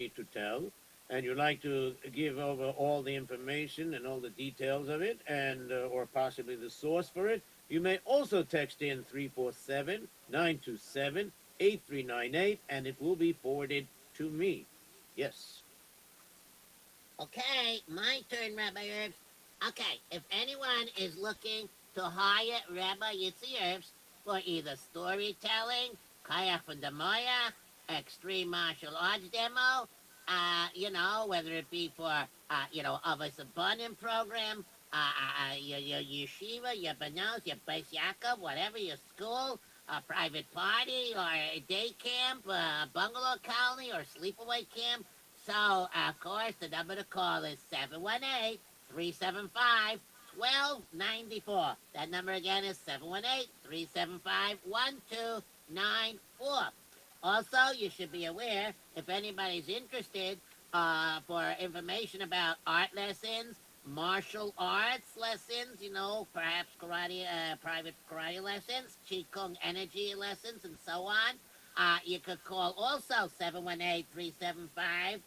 to tell, and you'd like to give over all the information and all the details of it, and or possibly the source for it, you may also text in 347-927-8398, and it will be forwarded to me. Yes. Okay, my turn, Rabbi Erps. Okay, if anyone is looking to hire Rabbi Yitzy Erps for either storytelling, kayak from the Moya, extreme martial arts demo, whether it be for, of a abundant program, your yeshiva, your banos, your Beis Yaakov, whatever, your school, a private party, or a day camp, a bungalow colony, or sleepaway camp. So, of course, the number to call is 718-375-1294. That number again is 718-375-1294. Also, you should be aware if anybody's interested for information about art lessons, martial arts lessons, perhaps karate, private karate lessons, Qigong energy lessons, and so on. You could call also 718-375-1294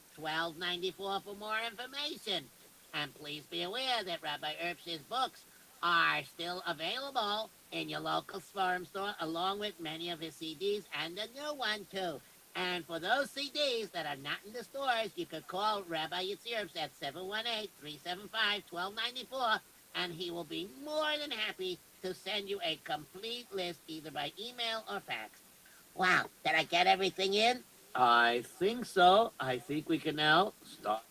for more information. And please be aware that Rabbi Erps's books are still available in your local forum store, along with many of his CDs and a new one, too. And for those CDs that are not in the stores, you could call Rabbi Yitzy Erps at 718-375-1294, and he will be more than happy to send you a complete list either by email or fax. Wow, did I get everything in? I think so. I think we can now start.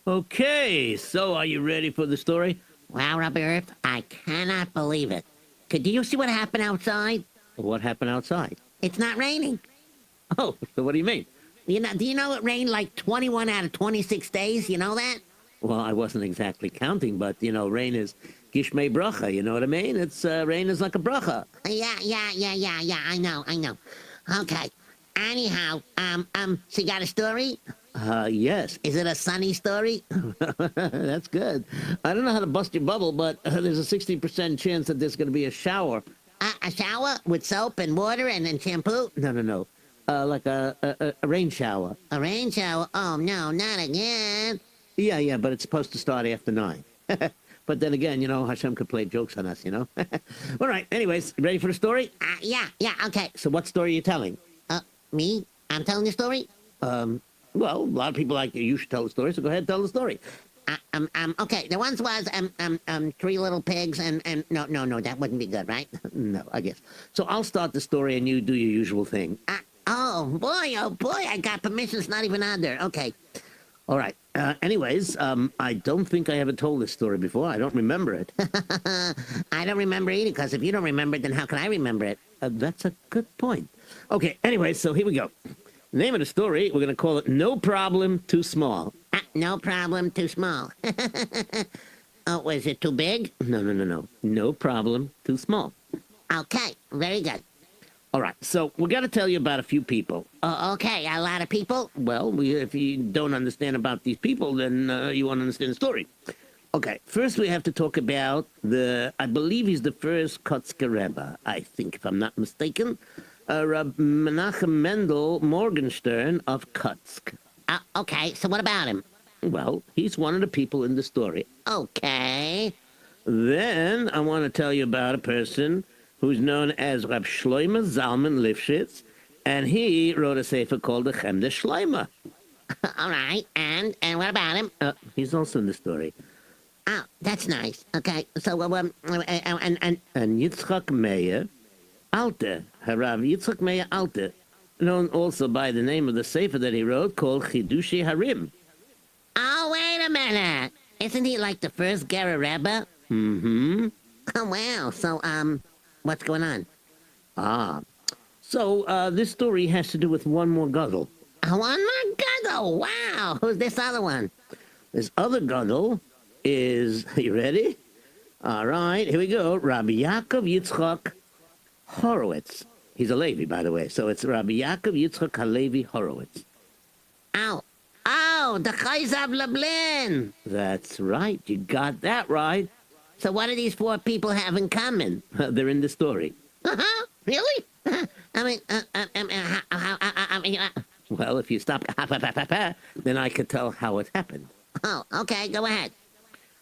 Okay, so are you ready for the story? Wow, Rabbi Erp, I cannot believe it. Could you see what happened outside? What happened outside? It's not raining. Oh, so what do you mean? Do you know it rained like 21 out of 26 days? You know that? Well, I wasn't exactly counting, but, rain is gishmei bracha, you know what I mean? Rain is like a bracha. Yeah, I know. Okay. Anyhow, so you got a story? Yes. Is it a sunny story? That's good. I don't know how to bust your bubble, but there's a 60% chance that there's going to be a shower. A shower with soap and water and shampoo? No. Like a rain shower. A rain shower? Oh, no, not again. Yeah, but it's supposed to start after 9. But then again, Hashem could play jokes on us, All right, anyways, ready for the story? Yeah, okay. So what story are you telling? Me? I'm telling the story? Well, a lot of people like you should tell the story, so go ahead and tell the story. Okay, there once was, 3 little pigs and no, that wouldn't be good, right? No, I guess. So I'll start the story and you do your usual thing. Oh boy, I got permissions not even on there. Okay. All right. Anyways, I don't think I ever told this story before. I don't remember it. I don't remember either, because if you don't remember it, then how can I remember it? That's a good point. Okay, anyway, so here we go. The name of the story, we're going to call it No Problem Too Small. No problem too small. Oh, was it too big? No. No problem too small. Okay, very good. All right, so we got to tell you about a few people. Okay, a lot of people? Well, if you don't understand about these people, then you won't understand the story. Okay, first we have to talk about I believe he's the first Kotzker Rebbe, I think, if I'm not mistaken, Rab Menachem Mendel Morgenstern of Kotsk. Okay, so what about him? Well, he's one of the people in the story. Okay. Then I want to tell you about a person who's known as Rab Shloime Zalman Lifshitz, and he wrote a sefer called the Chemde Shloime. All right, and what about him? He's also in the story. Oh, that's nice. Okay, so, And Yitzchak Meir Alte, Harav Yitzchak Meir Alte, known also by the name of the sefer that he wrote called Chidushi Harim. Oh, wait a minute. Isn't he like the first Gera Rebbe? Mm-hmm. Oh, wow. So, what's going on? So this story has to do with one more gadol. One more gadol. Wow. Who's this other one? This other gadol is, you ready? All right, here we go. Rabbi Yaakov Yitzchak Horowitz. He's a Levi, by the way. So it's Rabbi Yaakov Yitzchak Halevi Horowitz. Oh, the Chayzav Lublin. That's right. You got that right. So what do these 4 people have in common? They're in the story. Really? I mean, Well, if you stop, then I could tell how it happened. Oh, okay, go ahead.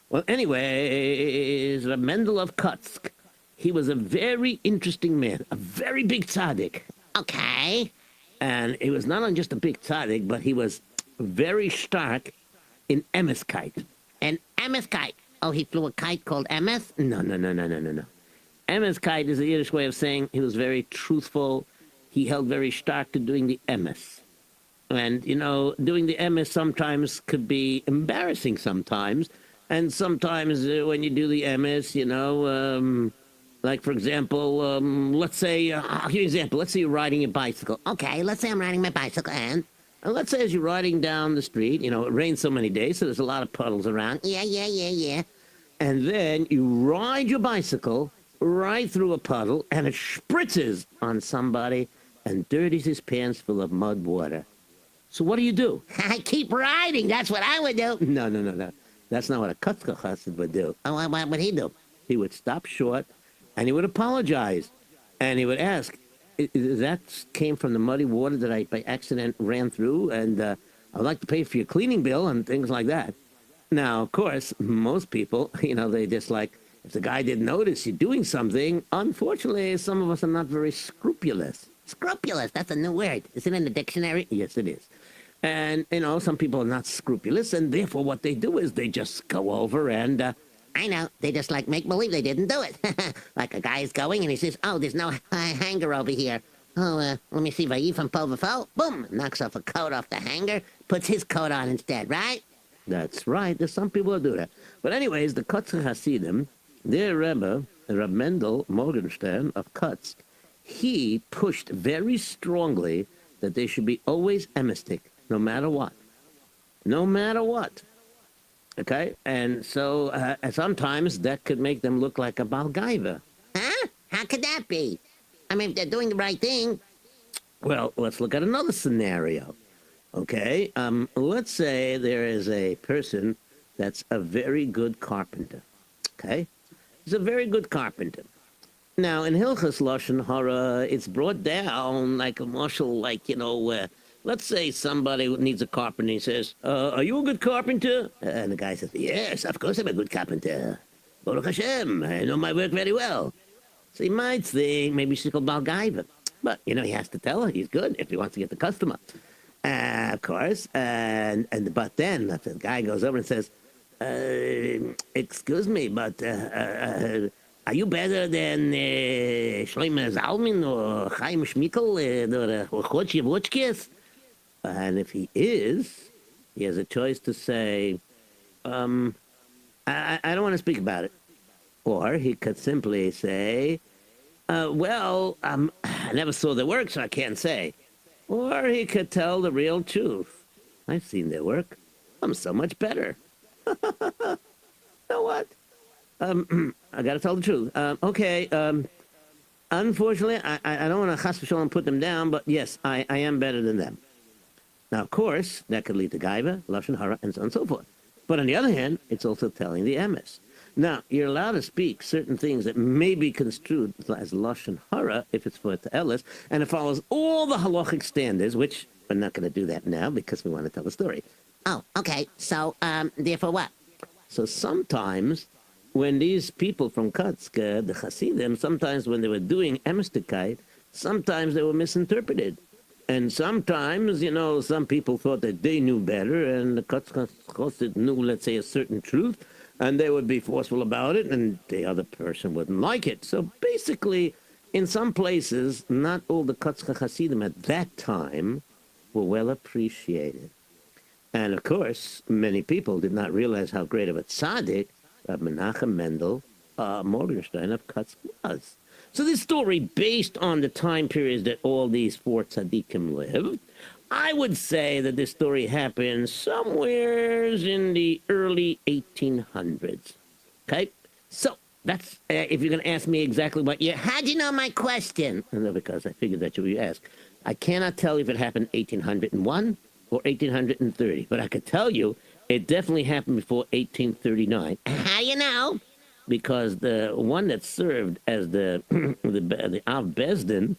Well, anyways, Mendel of Kutsk, he was a very interesting man, a very big tzaddik. Okay. And he was not only just a big tzaddik, but he was very stark in emeskite. An Emeth kite. Oh, he flew a kite called Emeth? No. Emeskite is the Yiddish way of saying he was very truthful. He held very stark to doing the emes. And, doing the emes sometimes could be embarrassing sometimes. And sometimes when you do the emes, like, for example, let's say, I'll give you an example. Let's say you're riding a bicycle. Okay, let's say I'm riding my bicycle and... And let's say as you're riding down the street, it rains so many days, so there's a lot of puddles around. Yeah. And then you ride your bicycle right through a puddle, and it spritzes on somebody and dirties his pants full of mud water. So what do? I keep riding. That's what I would do. No. That's not what a Kutzka chassid would do. Oh, what would he do? He would stop short, and he would apologize. And he would ask, that came from the muddy water that I, by accident, ran through, and I'd like to pay for your cleaning bill and things like that. Now, of course, most people, they just like, if the guy didn't notice you doing something, unfortunately, some of us are not very scrupulous. Scrupulous, that's a new word. Is it in the dictionary? Yes, it is. And, some people are not scrupulous, and therefore what they do is they just go over and... I know. They just make believe they didn't do it. Like a guy's going and he says, oh, there's no hanger over here. Oh, let me see. Vayifam povafo. Boom. Knocks off a coat off the hanger. Puts his coat on instead, right? That's right. There's some people who do that. But anyways, the Kutzer Hasidim, their Rebbe, Reb Mendel Morgenstern of Kutsk, he pushed very strongly that they should be always emistic, no matter what. No matter what. Okay? And so sometimes that could make them look like a Balgaiva. Huh? How could that be? I mean, if they're doing the right thing. Well, let's look at another scenario. Okay? Let's say there is a person that's a very good carpenter. Okay? He's a very good carpenter. Now, in Hilchas Lashon Hara, it's brought down like a marshal, let's say somebody needs a carpenter. He says, are you a good carpenter? And the guy says, yes, of course I'm a good carpenter. Baruch Hashem, I know my work very well. So he might think maybe she's called Balgaiva. But, he has to tell her he's good if he wants to get the customer. Of course. But then if the guy goes over and says, excuse me, but are you better than Shlomo Zalman or Chaim Shmikel or Chodshi Votchkis? And if he is, he has a choice to say, I don't want to speak about it. Or he could simply say, I never saw their work, so I can't say. Or he could tell the real truth. I've seen their work. I'm so much better. You know what? I got to tell the truth. Okay. Unfortunately, I don't want to chas v'sholom put them down, but yes, I am better than them. Now, of course, that could lead to gaiva, lashon hara, and so on and so forth. But on the other hand, it's also telling the emes. Now, you're allowed to speak certain things that may be construed as lashon hara if it's for Ta'elis, and it follows all the halachic standards, which we're not going to do that now because we want to tell the story. Oh, okay. So, therefore what? So sometimes when these people from Kutsk, the Hasidim, sometimes when they were doing emistikite, sometimes they were misinterpreted. And sometimes, some people thought that they knew better, and the Kutsk knew, let's say, a certain truth, and they would be forceful about it, and the other person wouldn't like it. So basically, in some places, not all the Kutsk Hasidim at that time were well appreciated. And of course, many people did not realize how great of a tzaddik Menachem Mendel Morgenstern of Kutsk was. So this story, based on the time periods that all these four tzaddikim lived, I would say that this story happened somewhere in the early 1800s. Okay? So that's, if you're going to ask me exactly what year, How'd you know my question? no, because I figured that you would ask. I cannot tell you if it happened 1801 or 1830, but I could tell you it definitely happened before 1839. How you know? Because the one that served as the Av Bezdin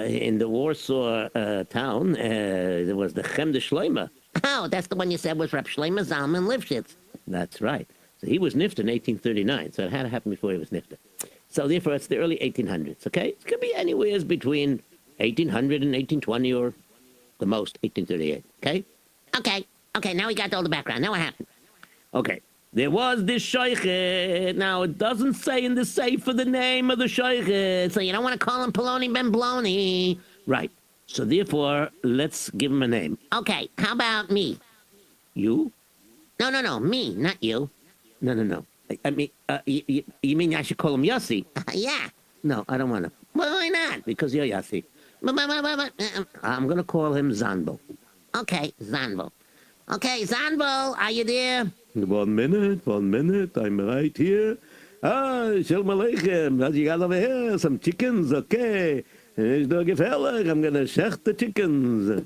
in the Warsaw town, there was the Chem de Shloima. Oh, that's the one you said was Reb Shlomo Zalman Lifshitz. That's right. So he was nifta in 1839, so it had to happen before he was nifta. So therefore, it's the early 1800s, okay? It could be anywhere between 1800 and 1820, or the most, 1838, okay? Okay, now we got all the background. Now what happened? Okay. There was this shaychet. Now, it doesn't say in the sefer the name of the shaychet. So you don't want to call him Poloni Ben Bloni. Right. So therefore, let's give him a name. Okay, how about me? You? No, me, not you. No. I mean, you mean I should call him Yossi? Yeah. No, I don't want to. Well, why not? Because you're Yossi. I'm going to call him Zanbo. Okay, Zanvo. Okay, Zanvo, are you there? 1 minute, I'm right here. Shalom Aleichem, what you got over here? Some chickens, okay. It's no gefällig, I'm gonna shecht the chickens.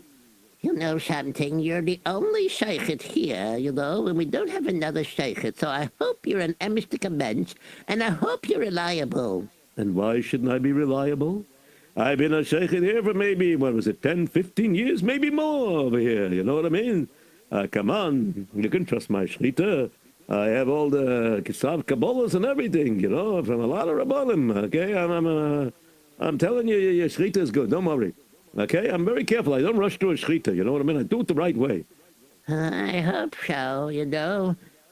You know something, you're the only sheikhet here, and we don't have another sheikhet, so I hope you're an emistic bench, and I hope you're reliable. And why shouldn't I be reliable? I've been a sheikhet here for maybe, 10, 15 years, maybe more over here, you know what I mean? Come on, you can trust my shlita. I have all the kisav kabbalas and everything, from a lot of rabbanim. Okay, I'm telling you, your shlita is good. Don't worry. Okay, I'm very careful. I don't rush to a shlita. You know what I mean? I do it the right way. I hope so.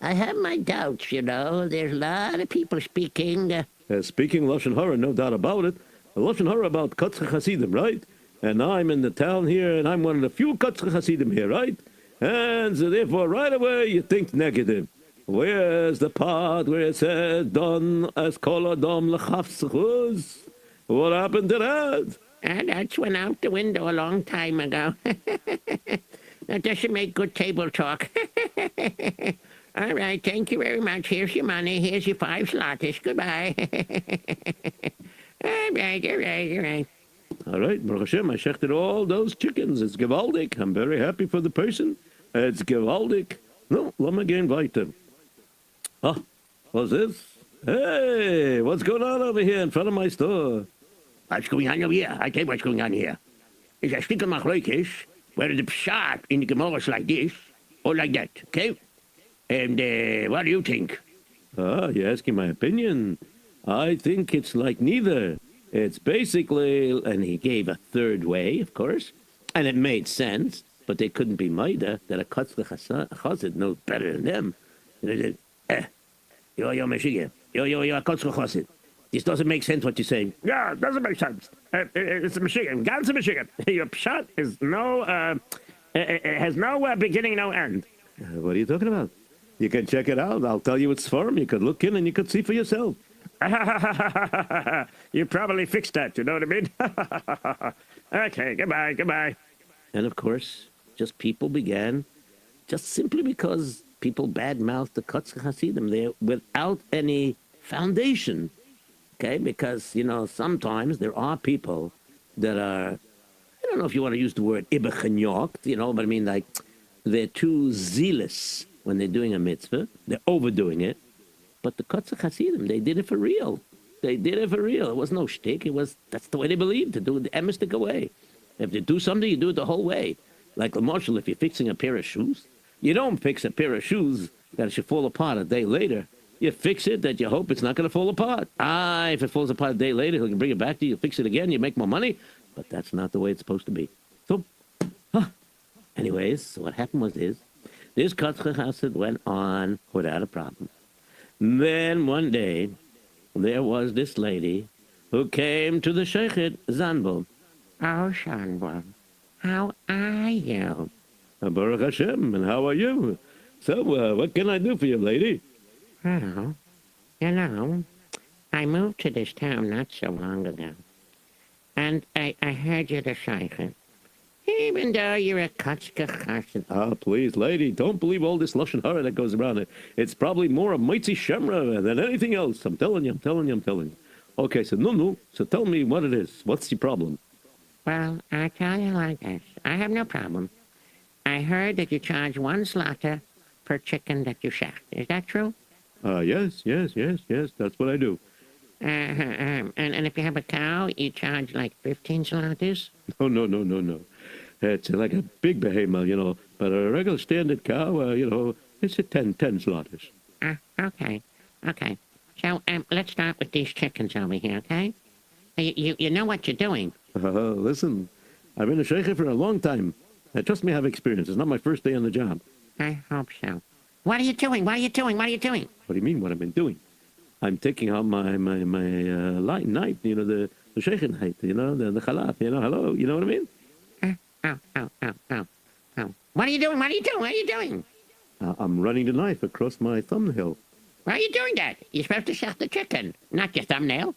I have my doubts. There's a lot of people speaking. Speaking lashon hara, no doubt about it. Lashon hara about Katzcha Hasidim, right? And I'm in the town here, and I'm one of the few Katzcha Hasidim here, right? And so therefore, right away, you think negative. Where's the part where it says, Don as kol adam l'chafzchuz? What happened to that? That went out the window a long time ago. That doesn't make good table talk. All right, thank you very much. Here's your money. Here's your 5 zlotys. Goodbye. All right. All right, Baruch Hashem, I shechted all those chickens. It's gewaldig. I'm very happy for the person. It's gewaldig. No, let me get invited. What's this? Hey, what's going on over here in front of my store? What's going on over here? I tell you what's going on here. It's a stick of machloikish, where the parshat in the emor is like this, or like that, okay? And what do you think? You're asking my opinion. I think it's like neither. It's basically, and he gave a third way, of course, and it made sense, but they couldn't be maida that a Katzcha Chassid knows better than them. And they said, yo, Mashiach, yo, a Katzcha Chassid. This doesn't make sense what you're saying. Yeah, it doesn't make sense. It's a Mashiach. God's a Mashiach. Your pshat is it has no beginning, no end. What are you talking about? You can check it out. I'll tell you it's firm. You could look in and you could see for yourself. You probably fixed that, you know what I mean? Okay, goodbye. And of course, just people began, just simply because people badmouthed the Katzcha Hasidim there without any foundation. Okay, because, sometimes there are people that are, I don't know if you want to use the word ibechenyok, but I mean, like, they're too zealous when they're doing a mitzvah. They're overdoing it. But the Katzcha Hasidim, they did it for real. It was no shtick. That's the way they believed, to do it the emistic way. If you do something, you do it the whole way. Like Marshall, if you're fixing a pair of shoes, you don't fix a pair of shoes that should fall apart a day later. You fix it that you hope it's not going to fall apart. If it falls apart a day later, he'll bring it back to you, fix it again, you make more money. But that's not the way it's supposed to be. So, anyways, so what happened was this Katzcha Hasid went on without a problem. Then one day, there was this lady who came to the Sheikhet Zanbo. Oh, Shanbo, how are you? Baruch Hashem, and how are you? So, what can I do for you, lady? Well, I moved to this town not so long ago, and I heard you're the Sheikhet. Even though you're a Katzcha Chassid. Please, lady, don't believe all this lashon hara that goes around it. It's probably more a mitzi shemra than anything else. I'm telling you. Okay, so so tell me what it is. What's the problem? Well, I tell you like this. I have no problem. I heard that you charge 1 zlata per chicken that you shecht. Is that true? Yes, that's what I do. And if you have a cow, you charge like 15 zlotys? No, no, no, no, no. It's like a big behemoth, but a regular standard cow, it's a 10 zlotys. Okay. Okay. So, let's start with these chickens over here, okay? You know what you're doing. Listen, I've been a sheikh for a long time. Trust me, I have experience. It's not my first day on the job. I hope so. What are you doing? What are you doing? What are you doing? What do you mean, what I've been doing? I'm taking out my light knife, the sheikh knife, the khalaf, hello, you know what I mean? Oh. What are you doing? What are you doing? What are you doing? I'm running the knife across my thumbnail. Why are you doing that? You're supposed to shot the chicken, not your thumbnail.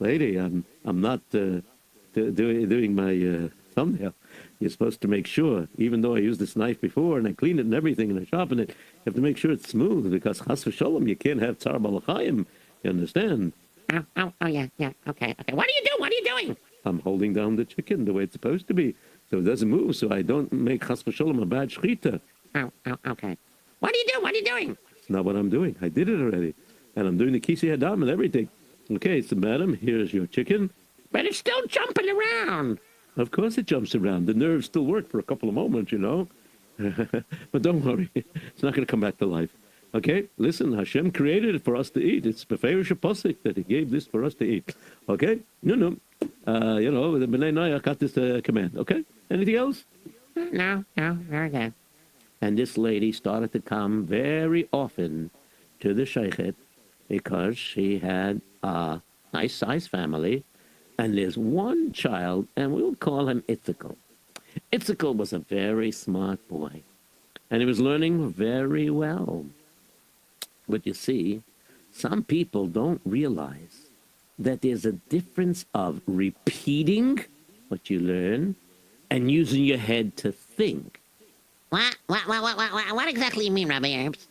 Lady, I'm not doing my thumbnail. You're supposed to make sure, even though I used this knife before and I cleaned it and everything and I sharpened it, you have to make sure it's smooth because chas v'sholom, you can't have tzar balachayim. You understand? Oh, yeah, okay. What are you doing? What are you doing? I'm holding down the chicken the way it's supposed to be, so it doesn't move, so I don't make chas v'sholom a bad shechita. Oh, okay. What are you doing? What are you doing? It's not what I'm doing. I did it already, and I'm doing the kisi hadam and everything. Okay, so madam, here's your chicken. But it's still jumping around. Of course it jumps around. The nerves still work for a couple of moments, But don't worry. It's not going to come back to life. Okay? Listen, Hashem created it for us to eat. It's Beferish Apostle that he gave this for us to eat. Okay? No. The B'nai Noach got this command. Okay? Anything else? No, very good. And this lady started to come very often to the sheikhet because she had a nice-sized family. And there's one child, and we'll call him Itzikel. Itzikel was a very smart boy, and he was learning very well. But you see, some people don't realize that there's a difference of repeating what you learn and using your head to think. What exactly you mean, Rabbi Erps?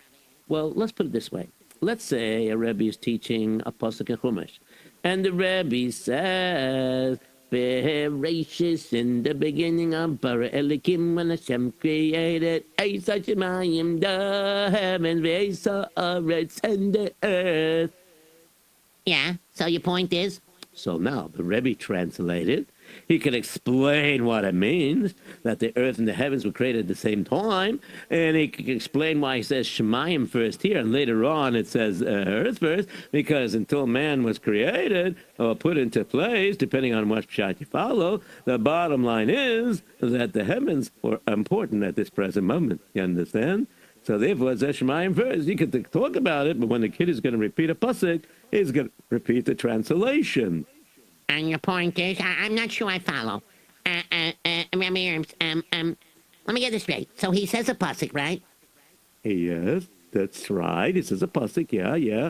Well, let's put it this way. Let's say a Rebbe is teaching a pasuk in Chumash, and the Rebbe says, "Bereshis, in the beginning of Bara Elikim, when Hashem created Eisa Shemayim, the heavens, Veisa Aretz, and the earth." Yeah, so your point is? So now the Rebbe translated. He can explain what it means, that the earth and the heavens were created at the same time, and he can explain why he says Shemayim first here, and later on it says earth first, because until man was created, or put into place, depending on what pshat you follow, the bottom line is that the heavens were important at this present moment. You understand? So therefore, it's Shemayim first. You can talk about it, but when the kid is going to repeat a pasuk, he's going to repeat the translation. And your point is, I'm not sure I follow. Rabbi Erps, let me get this straight. So he says a pasuk, right? Yes, that's right. He says a pasuk, yeah.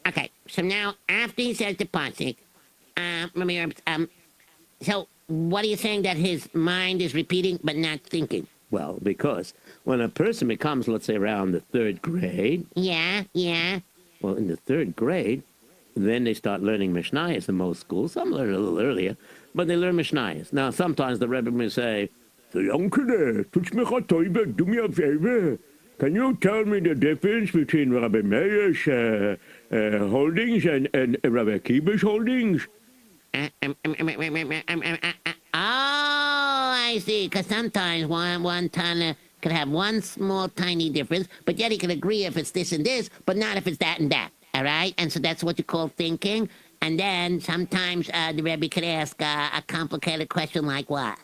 Okay, so now after he says the pasuk, Rabbi Erps, so what are you saying that his mind is repeating but not thinking? Well, because when a person becomes, let's say, around the third grade. Yeah. Well, in the third grade, then they start learning Mishnayos in most schools. Some learn a little earlier, but they learn Mishnayos. Now, sometimes the Rebbe may say, "Hey, uncle, touch me a favor, do me a favor. Can you tell me the difference between Rabbi Meir's holdings and Rabbi Akiva's holdings?" Oh, I see. Because sometimes one Tana could have one small, tiny difference, but yet he can agree if it's this and this, but not if it's that and that. All right? And so that's what you call thinking. And then sometimes the Rebbe could ask a complicated question like what?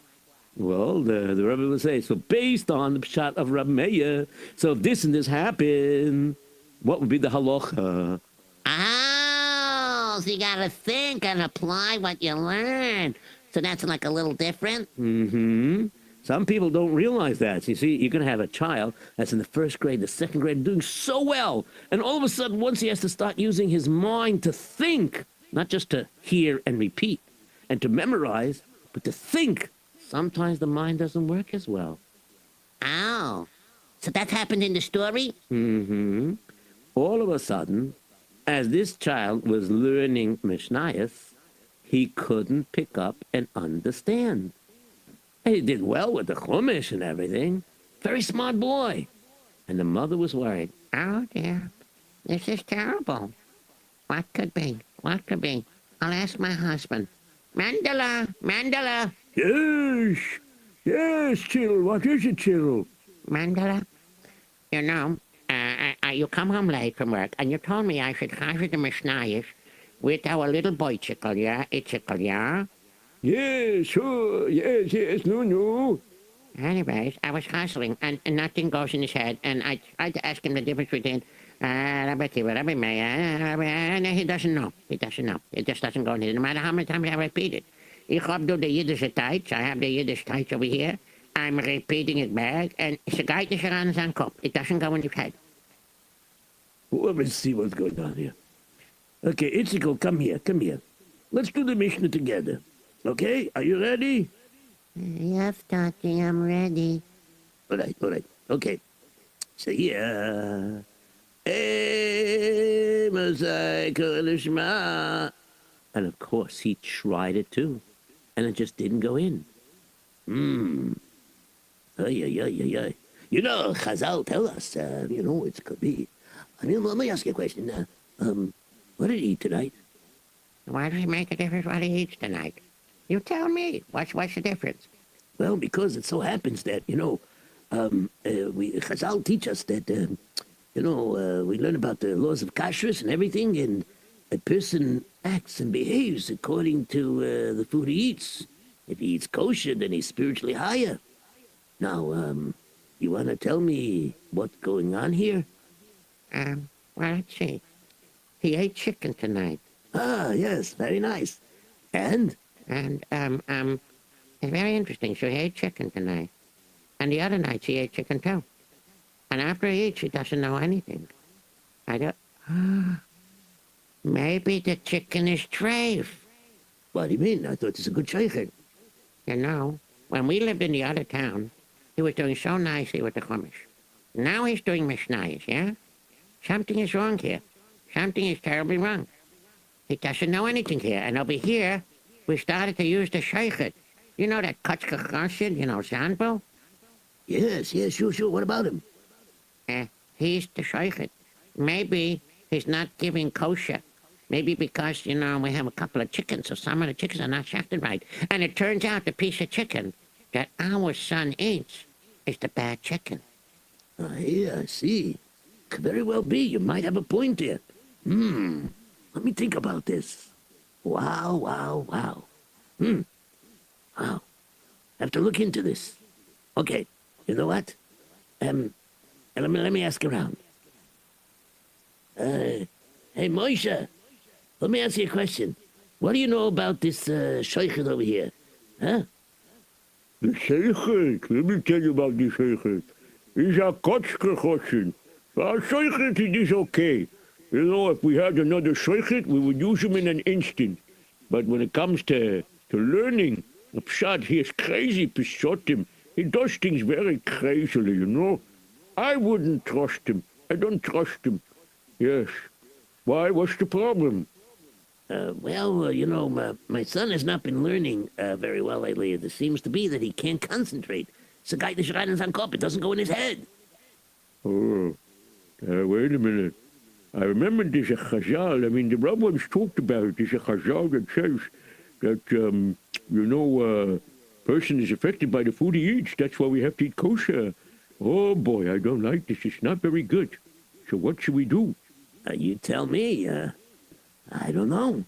well, the Rebbe will say, so based on the pshat of Rabbi Meir, so if this and this happen, what would be the halacha? Oh, so you got to think and apply what you learn. So that's like a little different? Mm-hmm. Some people don't realize that. You see, you can have a child that's in the first grade, the second grade, doing so well. And all of a sudden, once he has to start using his mind to think, not just to hear and repeat and to memorize, but to think, sometimes the mind doesn't work as well. Oh, so that's happened in the story? Mm-hmm. All of a sudden, as this child was learning Mishnayos, he couldn't pick up and understand. He did well with the Chumash and everything. Very smart boy. And the mother was worried. Oh, dear. This is terrible. What could be? What could be? I'll ask my husband. Mandela, Mandela, Yes, yes, Chill. What is it, Chill? Mandela. You know, you come home late from work, and you told me I should chasher the Mishnayos with our little boychicle, yeah? Itchicle, yeah? Yes, sure. Yes, no. Anyways, I was hustling, and nothing goes in his head, and I tried to ask him the difference between Rabbi Kiva, Rabbi Meir, and he doesn't know. He doesn't know. It just doesn't go in his head, no matter how many times I repeat it. Ich hab do the Yiddish tights. I have the Yiddish tights over here. I'm repeating it back, and it's a guy that around his cup. It doesn't go in his head. Well, let's see what's going on here. Okay, Itzikel, come here. Let's do the Mishnah together. Okay, are you ready? Yes, Tati, I'm ready. All right. Okay. So here. And of course, he tried it too, and it just didn't go in. Ay. You know, Chazal tell us, it could be. I mean, let me ask you a question. What did he eat tonight? Why does it make a difference what he eats tonight? You tell me. What's the difference? Well, because it so happens that, Chazal teach us that, we learn about the laws of kashrus and everything, and a person acts and behaves according to the food he eats. If he eats kosher, then he's spiritually higher. Now, you want to tell me what's going on here? Well, let's see. He ate chicken tonight. Ah, yes, very nice. And? And, it's very interesting. So he ate chicken tonight. And the other nights he ate chicken too. And after he eats, he doesn't know anything. I don't... Maybe the chicken is treif. What do you mean? I thought it's a good shaykhid. You know, when we lived in the other town, he was doing so nicely with the chumash. Now he's doing mishnayos, yeah? Something is wrong here. Something is terribly wrong. He doesn't know anything here. And over here, we started to use the shaykhid. You know that Kutchka Chassid, Zanbo? Yes, sure. What about him? He's the shaykhid. Maybe he's not giving kosher. Maybe because, we have a couple of chickens, so some of the chickens are not shafted right. And it turns out the piece of chicken that our son eats is the bad chicken. Yeah, I see. Could very well be. You might have a point there. Let me think about this. Wow. Wow. Have to look into this. Okay, you know what? Let me ask around. Hey, Moshe, let me ask you a question. What do you know about this shaykhid over here? Huh? The shaykhid? Let me tell you about the shaykhid. He's a kotschke choshen. Our shaykhid, it is okay. You know, if we had another shaykhid, we would use him in an instant. But when it comes to learning, the parshat, he is crazy pishotim. He does things very crazily, I wouldn't trust him. I don't trust him. Yes. Why? What's the problem? My son has not been learning very well lately. It seems to be that he can't concentrate. It's a guy that shreins on kop. It doesn't go in his head. Oh, wait a minute. I remember there's a chazal. I mean, the rabbis talked about it. There's a chazal that says that, person is affected by the food he eats. That's why we have to eat kosher. Oh, boy, I don't like this. It's not very good. So what should we do? You tell me. I don't know.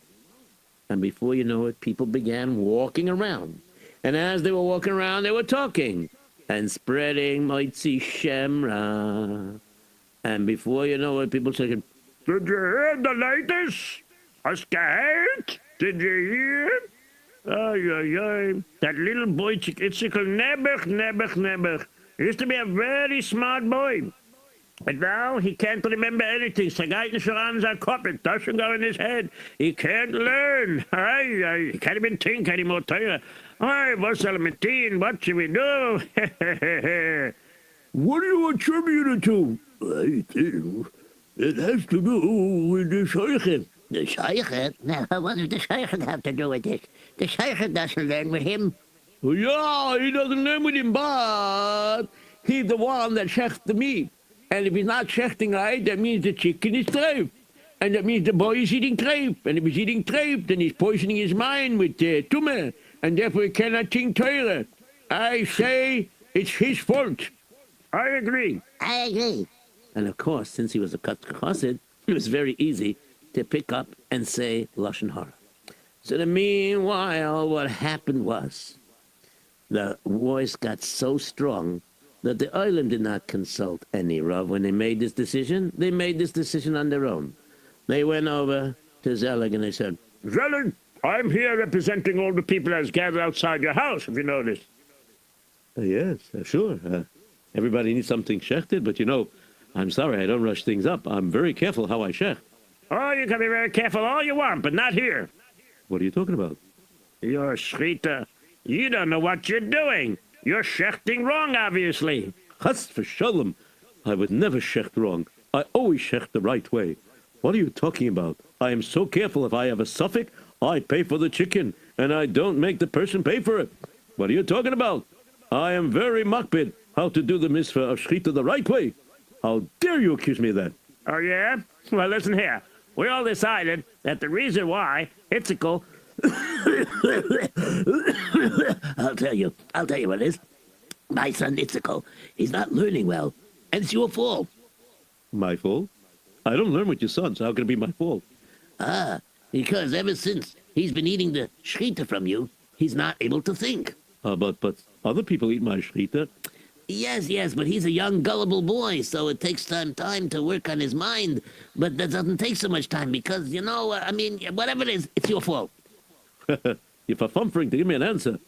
And before you know it, people began walking around. And as they were walking around, they were talking and spreading Moitzi Shemra. And before you know it, people said, Did you hear the latest? Askahait? Did you hear? Ay. That little boy, Itzikel Nebuch. He used to be a very smart boy. But now he can't remember anything. It doesn't go in his head. He can't learn. He can't even think anymore. What should we do? What do you attribute it to? I think it has to do with the shaykhid. The shaykhid? Now, what does the shaykhid have to do with this? The shaykhid doesn't learn with him. Well, yeah, he doesn't learn with him, but he's the one that shechts the meat. And if he's not shechting right, that means the chicken is treif. And that means the boy is eating crepe. And if he's eating crepe, then he's poisoning his mind with tumor. And therefore he cannot think Torah. I say it's his fault. I agree. I agree. And of course, since he was a Kotzker Chassid, it was very easy to pick up and say Lashon Hara. So the meanwhile, what happened was the voice got so strong that the Olim did not consult any Rav when they made this decision. They made this decision on their own. They went over to Zelig and they said, Zelig, I'm here representing all the people that's gathered outside your house, if you notice. Yes, sure. Everybody needs something shechted, but I'm sorry, I don't rush things up. I'm very careful how I shecht. Oh, you can be very careful all you want, but not here. What are you talking about? You're a Shrita. You don't know what you're doing. You're shechting wrong, obviously. Chas v'shalom. I would never shecht wrong. I always shecht the right way. What are you talking about? I am so careful. If I have a suffix, I pay for the chicken, and I don't make the person pay for it. What are you talking about? I am very makpid how to do the mitzvah of shechita the right way. How dare you accuse me of that? Oh, yeah? Well, listen here. We all decided that the reason why Itzikel... I'll tell you what it is. My son Itzikel, he's not learning well, and it's your fault. My fault? I don't learn with your son, so how can it be my fault? Because ever since he's been eating the shechita from you, he's not able to think. But other people eat my shechita. Yes, but he's a young, gullible boy, so it takes time to work on his mind. But that doesn't take so much time because, whatever it is, it's your fault. You're fumfering to give me an answer.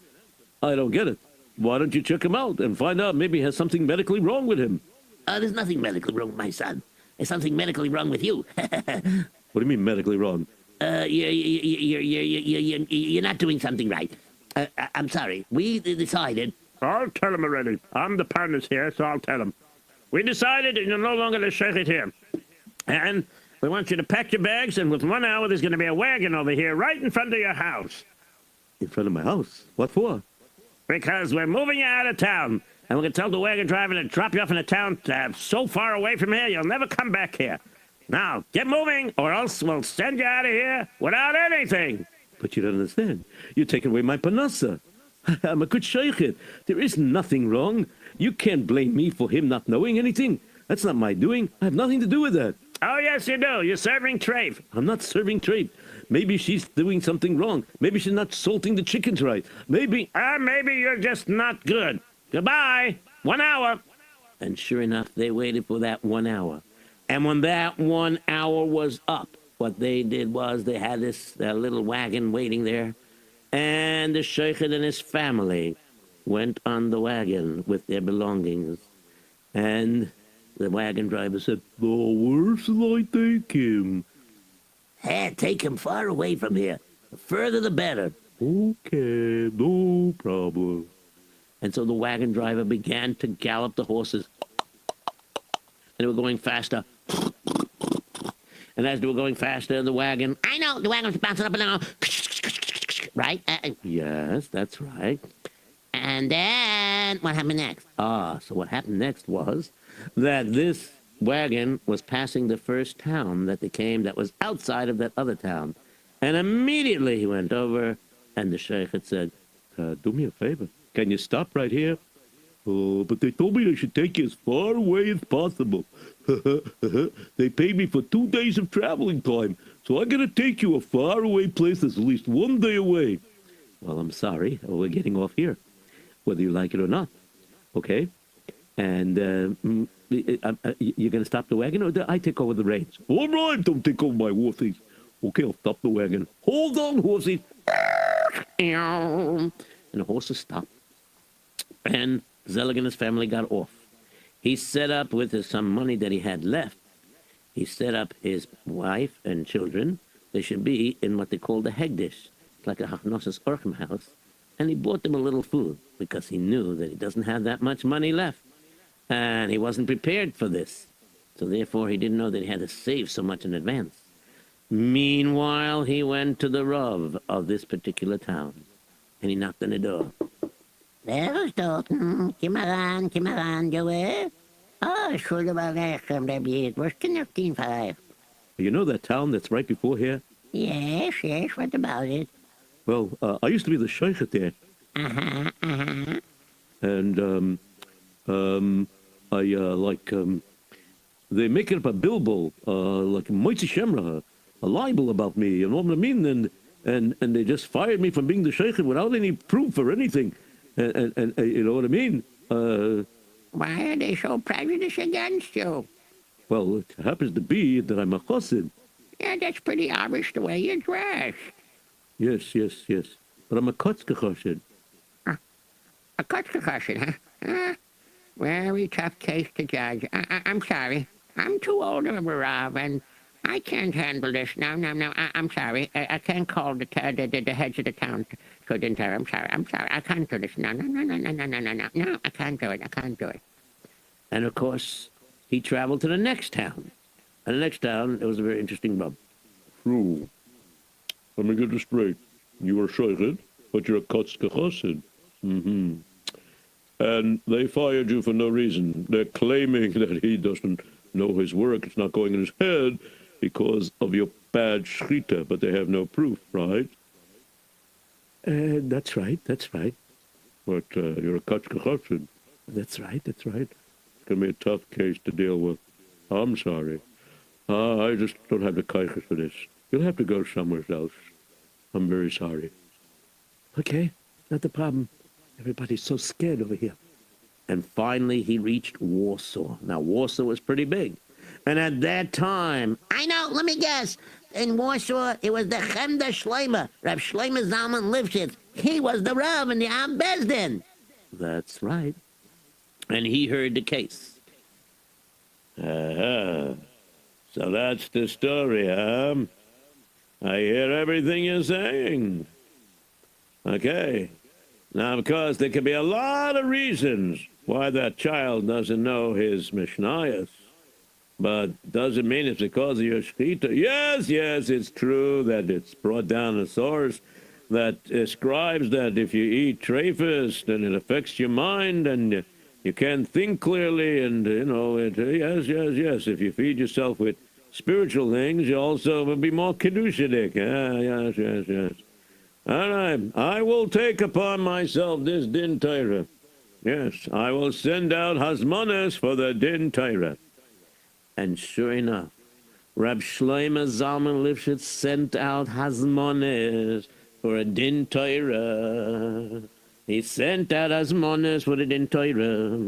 I don't get it. Why don't you check him out and find out maybe he has something medically wrong with him? There's nothing medically wrong with my son. There's something medically wrong with you. What do you mean medically wrong? You're not doing something right. I'm sorry. We decided... I'll tell him already. I'm the partners here, so I'll tell him. We decided that you're no longer the shechet here. And we want you to pack your bags, and within 1 hour, there's going to be a wagon over here right in front of your house. In front of my house? What for? Because we're moving you out of town. And we're going to tell the wagon driver to drop you off in a town so far away from here, you'll never come back here. Now, get moving, or else we'll send you out of here without anything. But you don't understand. You're taking away my panasa. I'm a good sheikhet. There is nothing wrong. You can't blame me for him not knowing anything. That's not my doing. I have nothing to do with that. Oh, yes, you do. You're serving treif. I'm not serving treif. Maybe she's doing something wrong. Maybe she's not salting the chickens right. Maybe you're just not good. Goodbye. 1 hour. And sure enough, they waited for that 1 hour. And when that 1 hour was up, what they did was they had this little wagon waiting there. And the sheikhet and his family went on the wagon with their belongings. And the wagon driver said, "Oh, where shall I take him?" Hey, take him far away from here. The further the better. Okay, no problem. And so the wagon driver began to gallop the horses. And they were going faster. And as they were going faster, the wagon... I know, the wagon was bouncing up and down. Right? Yes, that's right. And then, what happened next? So what happened next was that this wagon was passing the first town that they came that was outside of that other town. And immediately he went over, and the sheikh had said, do me a favor. Can you stop right here? Oh, but they told me I should take you as far away as possible. They paid me for 2 days of traveling time, so I gotta take you a far away place that's at least 1 day away. Well, I'm sorry. We're getting off here, whether you like it or not. Okay? And you're gonna stop the wagon, or do I take over the reins? All right, don't take over my horses. Okay, I'll stop the wagon. Hold on, horses. And the horses stopped. And Zelig and his family got off. He set up with some money that he had left. He set up his wife and children. They should be in what they call the hegdish. It's like a Hachnosas Orchim house. And he bought them a little food because he knew that he doesn't have that much money left. And he wasn't prepared for this. So therefore he didn't know that he had to save so much in advance. Meanwhile, he went to the Rav of this particular town. And he knocked on the door. Wer ist dort? Komm heran, Joe. Schulde war Rechem, Rabbi Yitzy. Was kann ich tun für euch? You know that town that's right before here? Yes, yes, what about it? Well, I used to be the sheikh there, Uh-huh, uh-huh. and I they make it up a billboard, like Moitzi Shemra, a libel about me. You know what I mean? And they just fired me from being the sheikh without any proof or anything. And you know what I mean? Why are they so prejudiced against you? Well, it happens to be that I'm a chassid. Yeah, that's pretty obvious the way you dress. Yes, yes, yes. But I'm a kotzke chassid. A cut concussion, huh? Very tough case to judge. I'm sorry. I'm too old of a Rav, and I can't handle this. No. I'm sorry. I can't call the heads of the town to the entire. I'm sorry. I can't do this. No. No, I can't do it. And of course, he traveled to the next town. And the next town, it was a very interesting bub. True. Let me get this straight. You are sheikh, but you're a kotzke chassid. Mm-hmm. And they fired you for no reason. They're claiming that he doesn't know his work. It's not going in his head because of your bad shchita, but they have no proof, right? That's right. But you're a kotzke chassid. That's right. It's going to be a tough case to deal with. I'm sorry. I just don't have the kaiches for this. You'll have to go somewhere else. I'm very sorry. Okay, not the problem. Everybody's so scared over here. And finally, he reached Warsaw. Now, Warsaw was pretty big. And at that time, I know. Let me guess. In Warsaw, it was the Chemda Shleimer, Rav Shleimer Zalman Lifshitz. He was the Rav in the Am Bezdin. that's right. And he heard the case. So that's the story, huh? I hear everything you're saying. Okay. Now, of course, there could be a lot of reasons why that child doesn't know his Mishnayos. But doesn't mean it's because of your shchita. Yes, it's true that it's brought down a source that describes that if you eat treifus, then it affects your mind and you can't think clearly. And, you know, yes. If you feed yourself with spiritual things, you also will be more kedushidik. Yes. All right, I will take upon myself this din Torah. Yes, I will send out hazmanas for the din Torah. And sure enough, Rab Shlomo Zalman Lifshitz sent out hazmanes for a din Torah. He sent out hazmanes for the din Torah.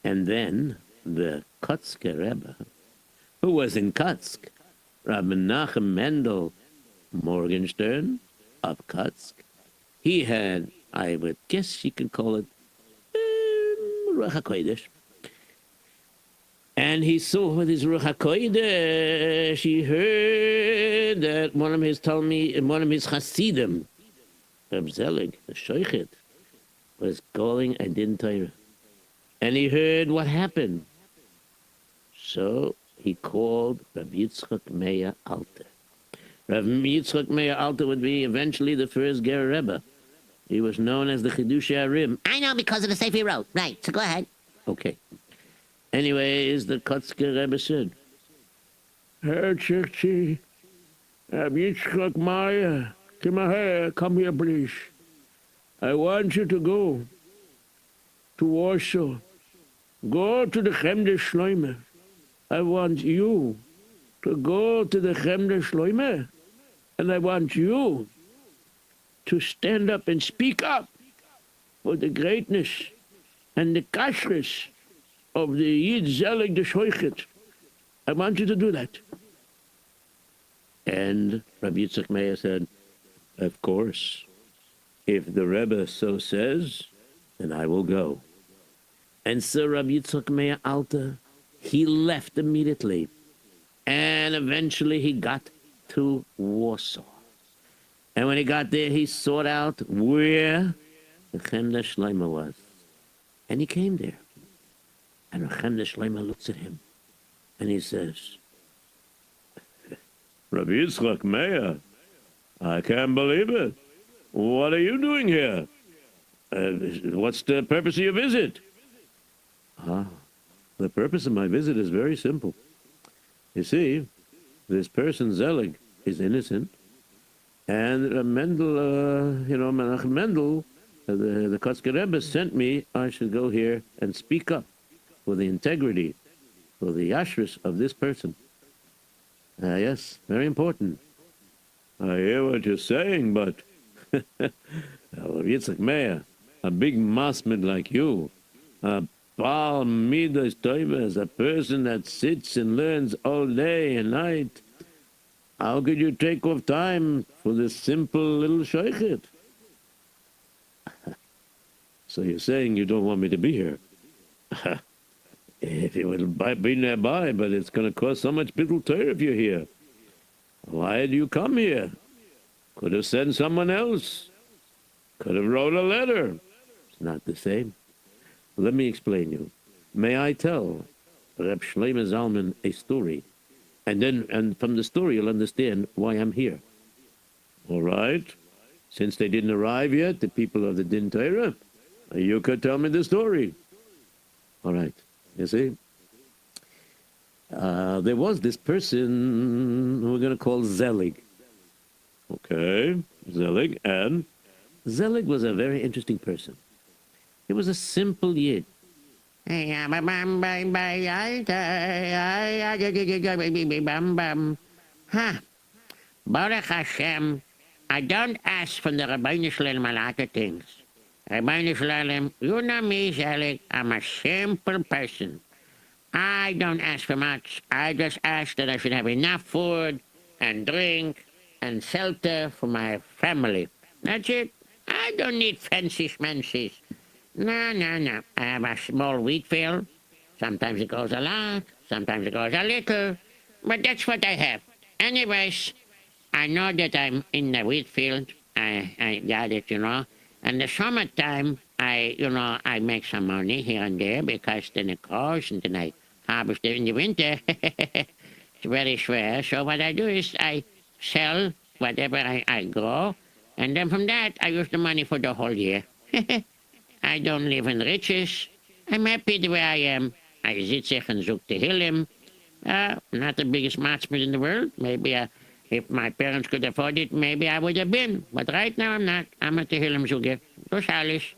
And then the Kotzke Rebbe, who was in Kotsk, Rabbi Menachem Mendel Morgenstern of Kotsk, he had, I would guess you could call it, Ruach HaKodesh. And he saw with his Ruach HaKodesh, he heard that one of his Hasidim, Reb Zelig, the Shoichet, was calling a din Torah. And he heard what happened. So he called Rabbi Yitzchak Meir Alter. Rabbi Yitzchak Meir Alter would be eventually the first Ger Rebbe. He was known as the Chidushei Arim. I know because of the Sefer he wrote. Right, so go ahead. Okay. Anyways, the Kotzke Rebbe said, Herr Tzirtzi, Rabbi Yitzchak Meir, come here, please. I want you to go to Warsaw. Go to the Chemda Shloime. I want you to go to the Chemda Shloime, and I want you to stand up and speak up for the greatness and the kashrus of the Yid Zelig the Shoichet. I want you to do that. And Rabbi Yitzchak Meir said, of course, if the Rebbe so says, then I will go. And so Rabbi Yitzchak Meir Alter, he left immediately. And eventually he got to Warsaw. And when he got there, he sought out where the Chemda Shloime was. And he came there. And the Chemda Shloime looks at him. And he says, Rabbi Yitzchak Meir, I can't believe it. What are you doing here? What's the purpose of your visit? The purpose of my visit is very simple. You see, this person, Zelig, is innocent. And Mendel, Menachem Mendel, the Kotzker Rebbe sent me, I should go here and speak up for the integrity, for the yashris of this person. Yes, very important. I hear what you're saying, but Yitzchak Meir, a big masmid like you, a Baal Midas Toivas, a person that sits and learns all day and night, how could you take off time for this simple little shaykhit? So you're saying you don't want me to be here? If it would be nearby, but it's going to cost so much bittul Torah if you're here. Why do you come here? Could have sent someone else. Could have wrote a letter. It's not the same. Let me explain you. May I tell Reb Shlomo Zalman a story? And from the story you'll understand why I'm here. All right? Since they didn't arrive yet, the people of the Din Torah, you could tell me the story. All right. You see? There was this person who we're going to call Zelig. Okay, Zelig. And Zelig was a very interesting person. He was a simple Yid. Ha! Baruch Hashem, I don't ask from the Rabbeinu Shalom a lot of things. Rabbeinu Shalom, you know me, Zelig, I'm a simple person. I don't ask for much. I just ask that I should have enough food and drink and shelter for my family. That's it. I don't need fancy schmancies. No. I have a small wheat field. Sometimes it goes a lot, sometimes it goes a little, but that's what I have. Anyways, I know that I'm in the wheat field. I got it, And the summertime, I make some money here and there because then it grows and then I harvest it in the winter. It's very schwer. So what I do is I sell whatever I grow, and then from that I use the money for the whole year. I don't live in riches. I'm happy the way I am. I sit and zoek Tehillim. Not the biggest marksman in the world. Maybe if my parents could afford it, maybe I would have been. But right now I'm not. I'm a Tehillim zuger. Das alles.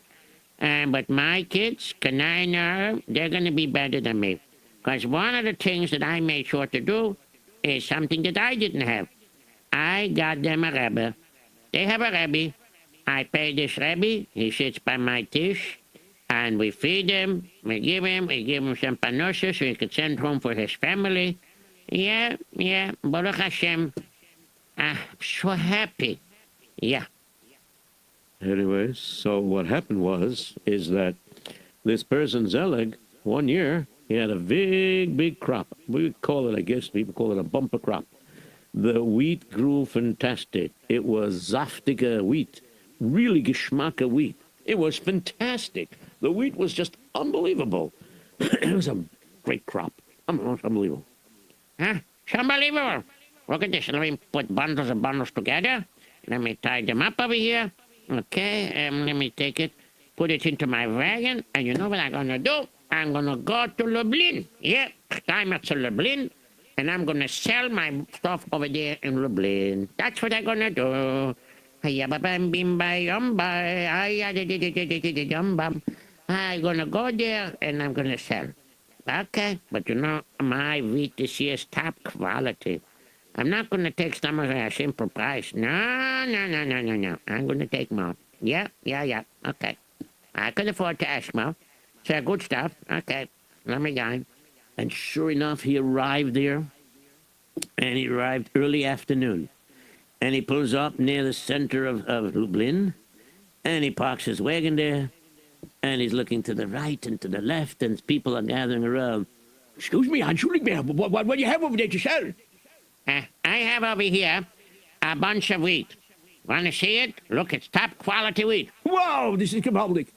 But my kids, Kanai, they're going to be better than me. Because one of the things that I made sure to do is something that I didn't have. I got them a Rebbe. They have a Rebbe. I pay this Rebbe. He sits by my dish. And we feed him. We give him some panosha so he could send home for his family. Yeah. Baruch Hashem. I'm so happy. Yeah. Anyway, so what happened is that this person, Zelig, one year, he had a big crop. We would call it, I guess, people call it a bumper crop. The wheat grew fantastic. It was zaftige wheat, really geschmacke wheat. It was fantastic. The wheat was just unbelievable. It was a great crop. Unbelievable. Huh? It's unbelievable. Look at this. Let me put bundles and bundles together. Let me tie them up over here. Okay, let me take it, put it into my wagon, and you know what I'm going to do? I'm going to go to Lublin. Yeah, I'm at Lublin, and I'm going to sell my stuff over there in Lublin. That's what I'm going to do. I'm going to go there, and I'm going to sell. Okay, but my wheat this year is top quality. I'm not going to take some of a simple price. No. I'm going to take more. Yeah. Okay. I can afford to ask more. So good stuff. Okay. Let me go. And sure enough, he arrived there. And he arrived early afternoon. And he pulls up near the center of Lublin. And he parks his wagon there. And he's looking to the right and to the left. And people are gathering around. Excuse me, what do you have over there to sell? I have over here a bunch of wheat. Want to see it? Look, it's top quality wheat. Wow, this is gewaltig.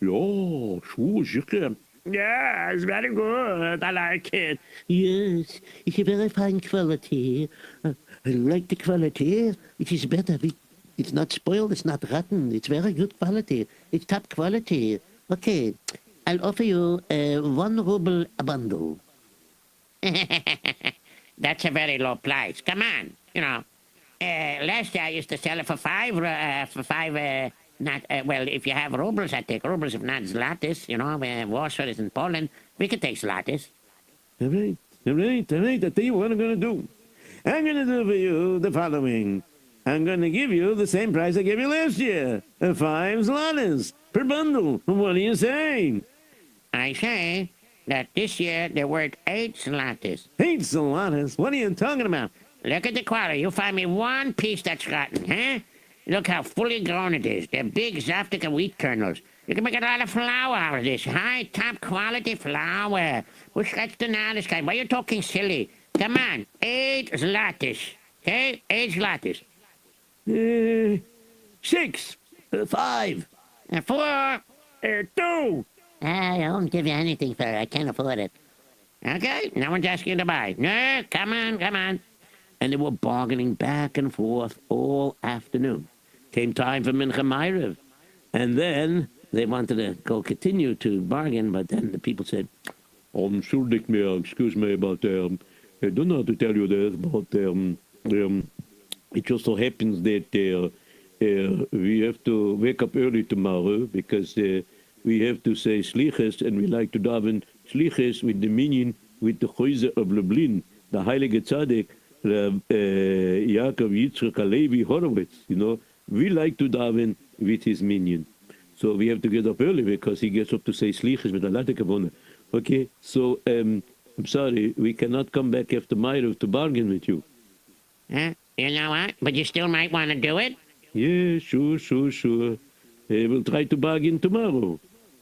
Ja, sure, sicher. Yeah, it's very good. I like it. Yes, it's a very fine quality. I like the quality. It is better. It's not spoiled. It's not rotten. It's very good quality. It's top quality. Okay, I'll offer you 1 ruble a bundle. That's a very low price. Come on, you know. Last year I used to sell it for five. Not well. If you have rubles, I take rubles. If not zlotys, you know, Warsaw is in Poland. We could take zlotys. All right, all right, all right. I tell you what I'm going to do. I'm going to do for you the following. I'm going to give you the same price I gave you last year. 5 zlotys per bundle. What do you say? I say that this year they're worth 8 zlotys. 8 zlotys? What are you talking about? Look at the quality. You find me one piece that's rotten, huh? Look how fully grown it is. They're big Zaftika wheat kernels. You can make a lot of flour out of this. High, top quality flour. What's that's the knowledge guy? Why are you talking silly? Come on. 8 zlotys. Okay? 8 zlotys. 6. 5. 4. 2. I won't give you anything for it. I can't afford it. Okay? No one's asking you to buy. No, come on, come on. And they were bargaining back and forth all afternoon. Came time for Mincha Ma'ariv. And then they wanted to go continue to bargain, but then the people said, Schuldig me, excuse me, but I don't know how to tell you this, but it just so happens that we have to wake up early tomorrow because we have to say Sliches, and we like to daven Sliches with the minion, with the Chäuser of Lublin, the Heilige Tzaddik, Yaakov Yitzchak Alevi Horowitz, you know. We like to daven with his minion. So we have to get up early because he gets up to say Sliches with a lot of kavona. Okay, so I'm sorry, we cannot come back after Ma'ariv to bargain with you. Huh? You know what? But you still might want to do it. Yeah, sure. We'll try to bargain tomorrow.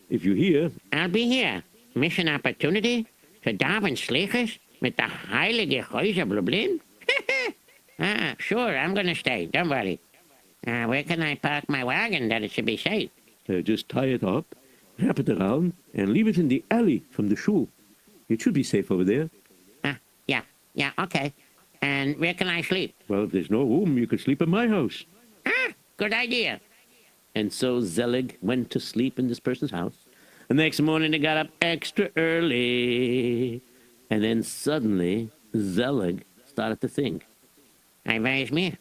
If you're here. I'll be here. Mission opportunity to daven Sliches with the Heilige Chäuser Lublin. Sure, I'm going to stay. Don't worry. Where can I park my wagon that it should be safe? Just tie it up, wrap it around, and leave it in the alley from the shul. It should be safe over there. Yeah, okay. And where can I sleep? Well, if there's no room, you could sleep in my house. Good idea. and so Zelig went to sleep in this person's house. The next morning they got up extra early. And then suddenly Zelig started to think. Hey, where's me?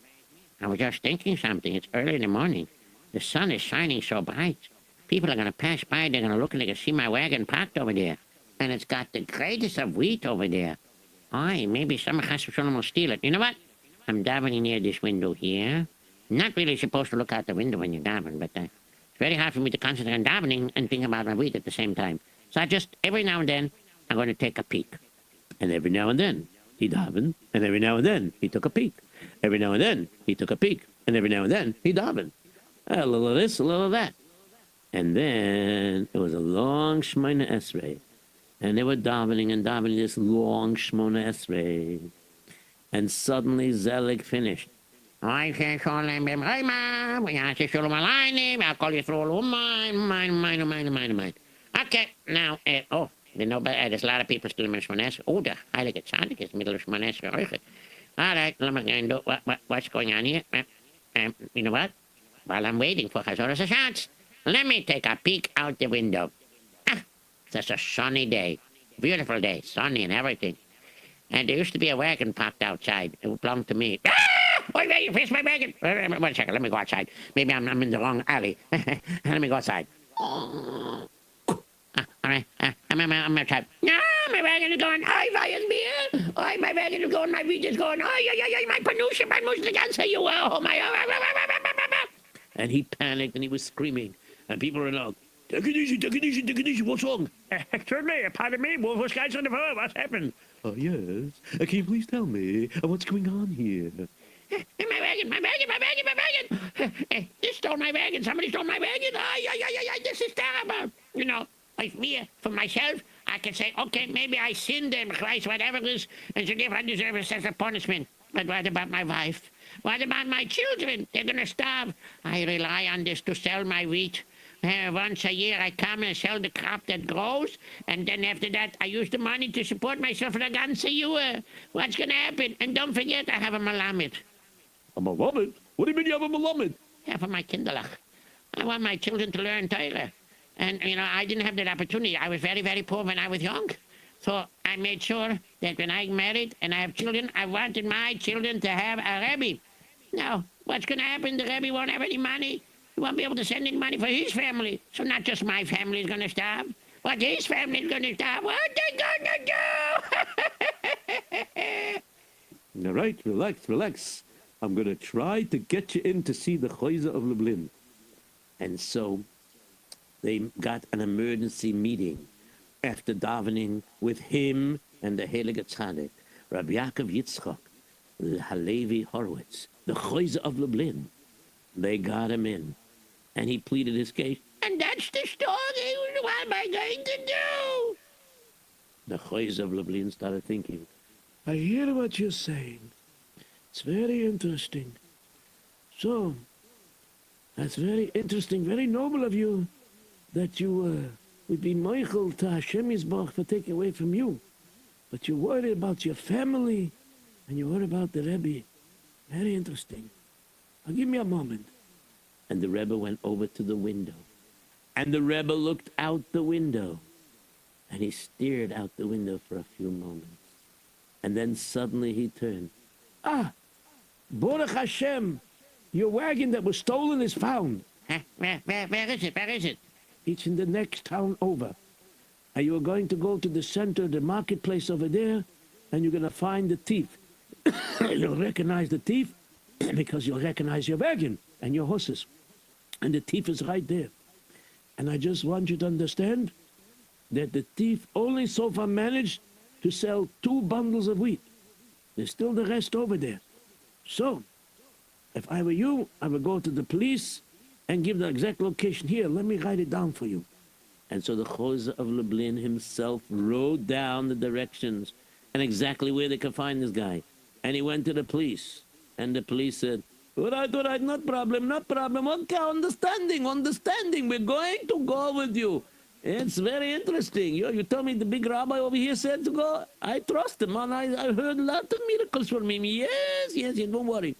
I was just thinking something. It's early in the morning. The sun is shining so bright. People are going to pass by. They're going to look and they can see my wagon parked over there. And it's got the greatest of wheat over there. Aye, maybe some chas v'sholom will steal it. You know what? I'm davening near this window here. Not really supposed to look out the window when you daven, but it's very hard for me to concentrate on davening and think about my wheat at the same time. So I just, every now and then, I'm going to take a peek. And every now and then he davened, and every now and then he took a peek. Every now and then he took a peek, and every now and then he davened. A little of this, a little of that. And then it was a long Shemona Esrei. And they were davening and davening this long Shemona Esrei. And suddenly Zelig finished. I say shalom b'mchayma, I say shalom alayni, I'll call you through mine. Okay, now, there's a lot of people still in Shemona Esrei. Oh, the Heilige Tzaddik is middle of Shemona Esrei. All right, let me do what's going on here. You know what? While I'm waiting for Chazoras Hashatz, let me take a peek out the window. It's a sunny day, beautiful day, sunny and everything. And there used to be a wagon parked outside. It belonged to me. Wait, you fixed my wagon. One second, let me go outside. Maybe I'm in the wrong alley. Let me go outside. All right, I'm outside. No, my wagon is going. Ay, vayas mir. Ay, my wagon is going. My wheat is going. Ay, my panusha, the ganze you. Oh, my. And he panicked and he was screaming. And people were like, take it easy, what's wrong? Certainly, pardon me, what's guys on the phone? What's happened? Oh, yes. Can you please tell me what's going on here? My wagon. They stole my wagon. Somebody stole my wagon. Ay, this is terrible. You know, like me, for myself, I can say, okay, maybe I sinned and Christ, whatever it is, and so therefore I deserve a sense of punishment. But what about my wife? What about my children? They're going to starve. I rely on this to sell my wheat. Once a year I come and sell the crop that grows, and then after that I use the money to support myself for the ganze year. What's going to happen? And don't forget, I have a malamed. A malamed? What do you mean you have a malamed? Yeah, for my kinderlach. I want my children to learn Torah. And, you know, I didn't have that opportunity. I was very, very poor when I was young. So I made sure that when I married and I have children, I wanted my children to have a Rebbe. Now, what's going to happen? The Rebbe won't have any money. He won't be able to send in money for his family. So not just my family is going to starve, but his family is going to starve. What they going to do? All right, relax, relax. I'm going to try to get you in to see the Chayza of Lublin. And so they got an emergency meeting after davening with him and the Heilige Tzaddik, Rabbi Yaakov Yitzchak, the Halevi Horowitz, the Chayza of Lublin. They got him in, and he pleaded his case. And that's the story. What am I going to do? The Chayza of Lublin started thinking, I hear what you're saying. It's very interesting. So, that's very interesting, very noble of you that you would be Michael to Hashem Yisbach for taking away from you. But you're worried about your family and you're worried about the Rebbe. Very interesting. Now give me a moment. and the Rebbe went over to the window. And the Rebbe looked out the window. And he stared out the window for a few moments. And then suddenly he turned. Ah, Baruch Hashem, your wagon that was stolen is found. Huh? Where is it? Where is it? It's in the next town over. And you are going to go to the center, the marketplace over there, and you're going to find the thief. You'll recognize the thief because you'll recognize your wagon and your horses. And the thief is right there. And I just want you to understand that the thief only so far managed to sell 2 bundles of wheat. There's still the rest over there. So, if I were you, I would go to the police and give the exact location. Here, let me write it down for you. And so the Chozeh of Lublin himself wrote down the directions and exactly where they could find this guy. And he went to the police. And the police said, all right, not problem. Okay, understanding. We're going to go with you. It's very interesting. You told me the big rabbi over here said to go. I trust him, and I heard a lot of miracles from him. Yes, don't worry.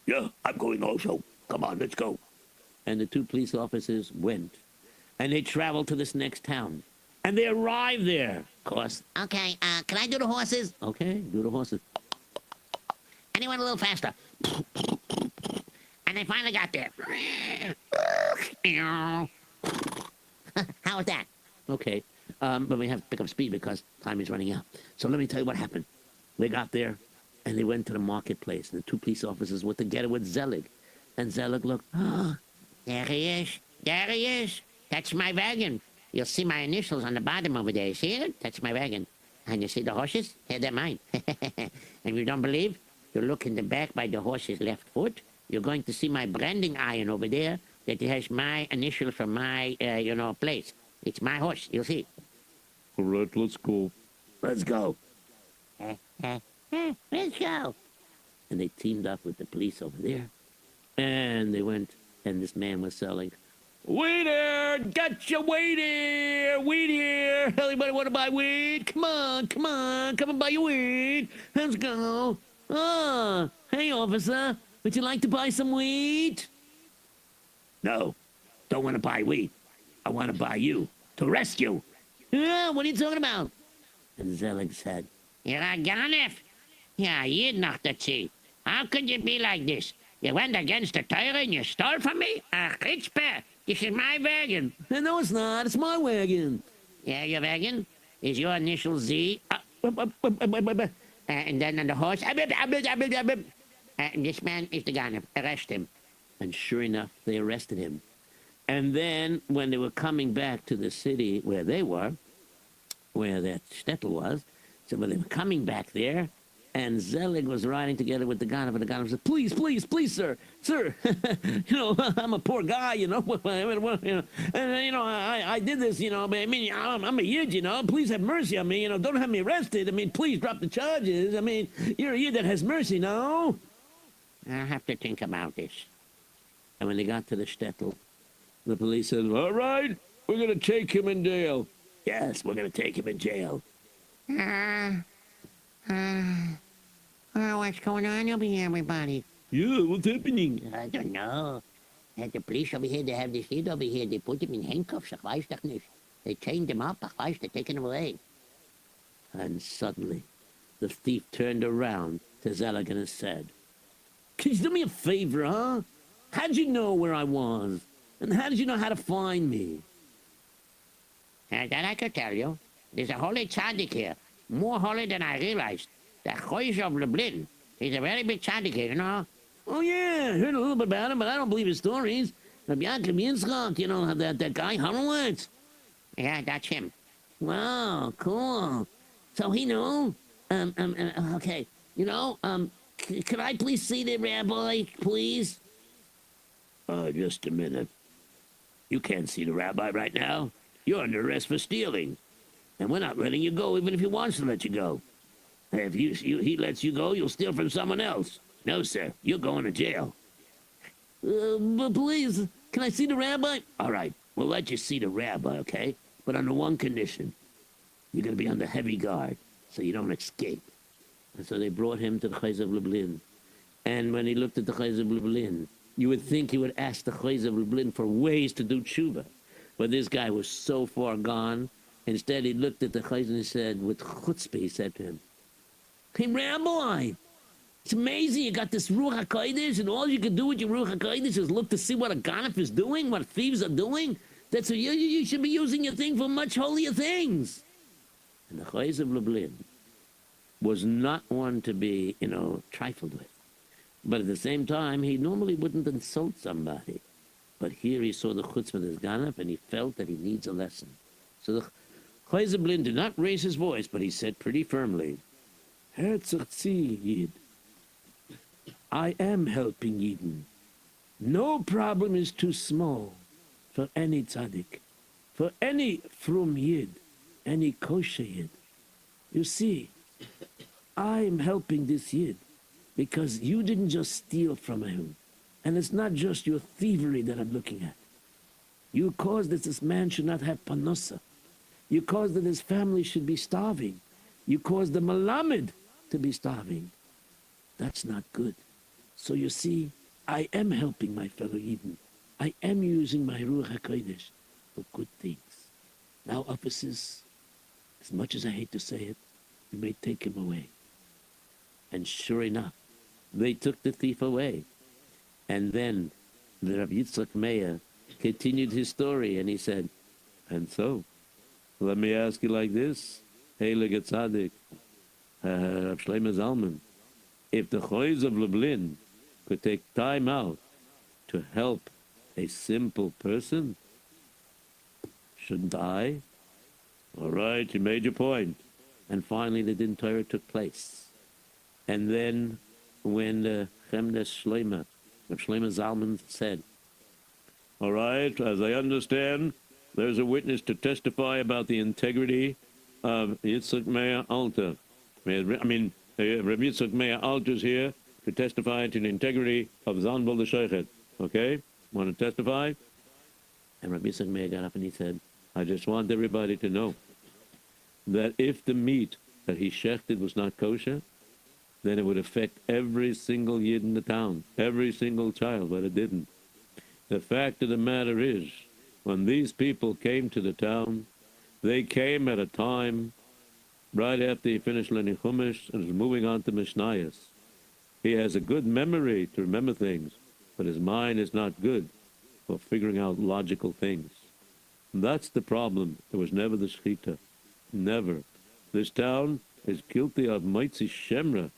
Yeah, I'm going also. Come on, let's go. And the 2 police officers went. And they traveled to this next town. And they arrived there. Of course. Okay, can I do the horses? Okay, do the horses. And they went a little faster. And they finally got there. How was that? Okay, but we have to pick up speed because time is running out. So let me tell you what happened. They got there, and they went to the marketplace. And the 2 police officers were together with Zelig. And Zelig looked, There he is. There he is. That's my wagon. You'll see my initials on the bottom over there. You see it? That's my wagon. And you see the horses? Yeah, they're mine. And if you don't believe, you look in the back by the horse's left foot. You're going to see my branding iron over there that has my initials from my, place. It's my horse. You'll see. All right, let's go. let's go. Let's go. And they teamed up with the police over there. And they went, and this man was selling, waiter, got your wheat here, wheat here. Anybody want to buy wheat? Come on, come and buy your wheat. Let's go. Oh, hey, officer, would you like to buy some wheat? No, don't want to buy wheat. I want to buy you to rescue. Yeah, what are you talking about? And Zelig said, You're a ganef. Yeah, you're not the chief. How could you be like this? You went against the Torah and you stole from me? Chutzpah. This is my wagon. no, it's not. It's my wagon. Yeah, your wagon? Is your initial Z? And then on the horse? And this man is the ganef. Arrest him. And sure enough, they arrested him. And then when they were coming back to the city where they were, where that shtetl was, so when they were coming back there, and Zelig was riding together with the Ganav, and the Ganav said, please, sir, I'm a poor guy, and, I did this, but I mean, I'm a yid, please have mercy on me, don't have me arrested, please drop the charges, you're a yid that has mercy, no? I'll have to think about this. And when they got to the shtetl, the police said, All right, we're going to take him in jail. yes, we're going to take him in jail. What's going on over here, everybody? Yeah, what's happening? I don't know. The police over here, they have this kid over here, they put him in handcuffs, ich weiß doch nicht. They chained him up, ich weiß, they're taking him away. And suddenly, the thief turned around to Zelig and said, "Can you do me a favor, huh? How did you know where I was? And how did you know how to find me?" That I could tell you. There's a holy tzaddik here. More holy than I realized. The Choish of Lublin. He's a very big tzaddik here, you know? "Oh, yeah, I heard a little bit about him, but I don't believe his stories. Rabbi Yitzy, you know, that guy, Horowitz." Yeah, that's him. "Wow, cool. So he knew? Okay. Could I please see the rabbi, please?" Just a minute. You can't see the rabbi right now. You're under arrest for stealing. "And we're not letting you go, even if he wants to let you go. If he lets you go, you'll steal from someone else. No, sir. You're going to jail. But please, can I see the rabbi?" All right. We'll let you see the rabbi, okay? But under one condition. You're going to be under heavy guard, so you don't escape. And so they brought him to the Chayz of Lublin. And when he looked at the Chayz of Lublin, you would think he would ask the Chayz of Lublin for ways to do tshuva. But this guy was so far gone. Instead, he looked at the Chayz and he said, with chutzpah, he said to him, "Hey, Rabbi, it's amazing you got this Ruach HaKodesh, and all you can do with your Ruach HaKodesh is look to see what a ganef is doing, what thieves are doing. That's what you should be using your thing for much holier things." And the Chayz of Lublin was not one to be, trifled with. But at the same time, he normally wouldn't insult somebody. But here he saw the chutzpah of his ganef, and he felt that he needs a lesson. So the Chayz of Lublin did not raise his voice, but he said pretty firmly, Herzlich Yid. I am helping Yidden. No problem is too small for any tzaddik, for any frum Yid, any kosher Yid. You see, I'm helping this Yid because you didn't just steal from him. And it's not just your thievery that I'm looking at. You caused that this man should not have panosa. You caused that his family should be starving. You caused the malamed to be starving. That's not good. So you see, I am helping my fellow Eden. I am using my Ruach HaKodesh for good things. Now, officers, as much as I hate to say it, you may take him away. and sure enough, they took the thief away. And then the Rabbi Yitzchak Meir continued his story, and he said, And so, let me ask you like this, Heilige Tzaddik, Rav Shlomo Zalman, if the Choiz of Lublin could take time out to help a simple person, shouldn't I? All right, you made your point. and finally the Din Torah took place. And then when the Chemdes Shlomo, Rav Shlomo Zalman said, All right, as I understand, there's a witness to testify about the integrity of Yitzchak Meir Alter. Rabbi Yitzchak Meir Alter is here to testify to the integrity of Zanbal the Sheikhet. Okay? Want to testify? and Rabbi Yitzchak Meir got up and he said, I just want everybody to know that if the meat that he shechted was not kosher, then it would affect every single yid in the town, every single child, but it didn't. The fact of the matter is, when these people came to the town, they came at a time right after he finished learning Chumash and was moving on to Mishnayos. He has a good memory to remember things, but his mind is not good for figuring out logical things. And that's the problem. There was never the shechita. Never. This town is guilty of Moitzi Shemra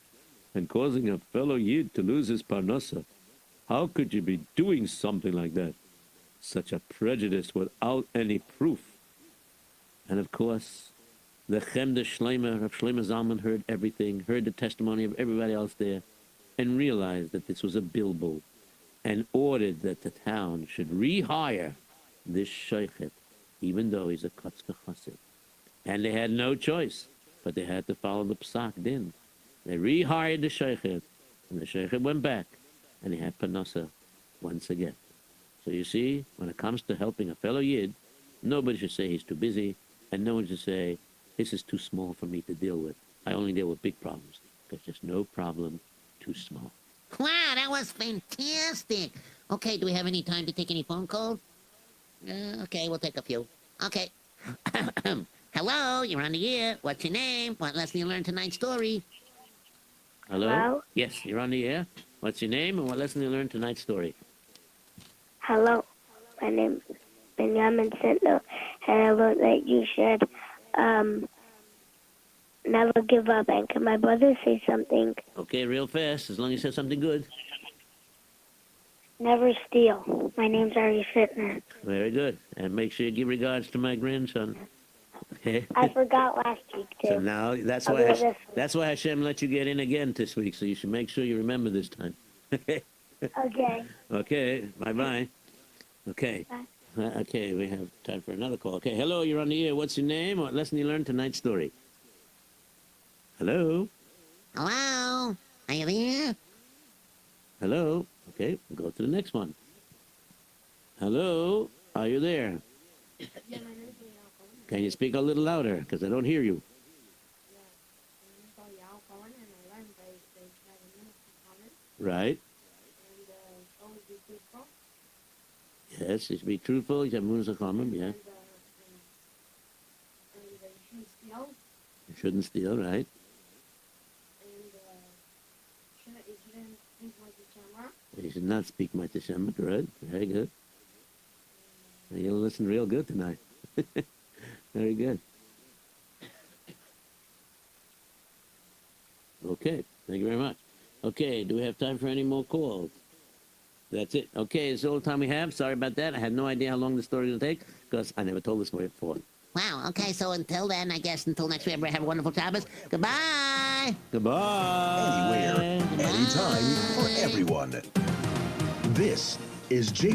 and causing a fellow Yid to lose his parnasa. How could you be doing something like that? Such a prejudice without any proof. and of course, the Chemdes Shlomo, Rav Shlomo Zalman heard everything, heard the testimony of everybody else there, and realized that this was a bilbo, and ordered that the town should rehire this sheikhet, even though he's a Kotzker Chassid. And they had no choice, but they had to follow the Psak Din. They rehired the sheikhet, and the sheikhet went back, and he had Panasa once again. So you see, when it comes to helping a fellow Yid, nobody should say he's too busy, and no one should say, this is too small for me to deal with. I only deal with big problems, because there's no problem too small. Wow, that was fantastic. Okay, do we have any time to take any phone calls? Okay, we'll take a few. Okay. Hello, you're on the air. What's your name? What lesson you learned tonight's story? Hello? Hello? Yes, you're on the air. What's your name and what lesson you learned tonight's story? Hello. My name is Benjamin Sitler, and I wrote that you should never give up. And can my brother say something? Okay, real fast, as long as you said something good. Never steal. My name's Ari Sitler. Very good. And make sure you give regards to my grandson. Okay? I forgot last week, too. So now that's I'll why do it this week. that's why Hashem let you get in again this week. So you should make sure you remember this time. Okay. Okay. Bye bye. Okay. Bye. Okay. We have time for another call. Okay. Hello. You're on the air. What's your name? What lesson you learned tonight's story? Hello. Hello? Are you there? Hello. Okay. We'll go to the next one. Hello. Are you there? Can you speak a little louder? Because I don't hear you. Right. Yes, you should be truthful. You have moons of common, yeah. You shouldn't steal, right? You should not speak much to Shem. Good. Very good. You'll listen real good tonight. Very good. Okay. Thank you very much. Okay. Do we have time for any more calls? That's it. Okay. It's all the time we have. Sorry about that. I had no idea how long the story will take because I never told this story before. Wow, okay, so until then, I guess until next week, everybody have a wonderful Shabbos. Goodbye! Goodbye. Anywhere, anytime, for everyone. This is J.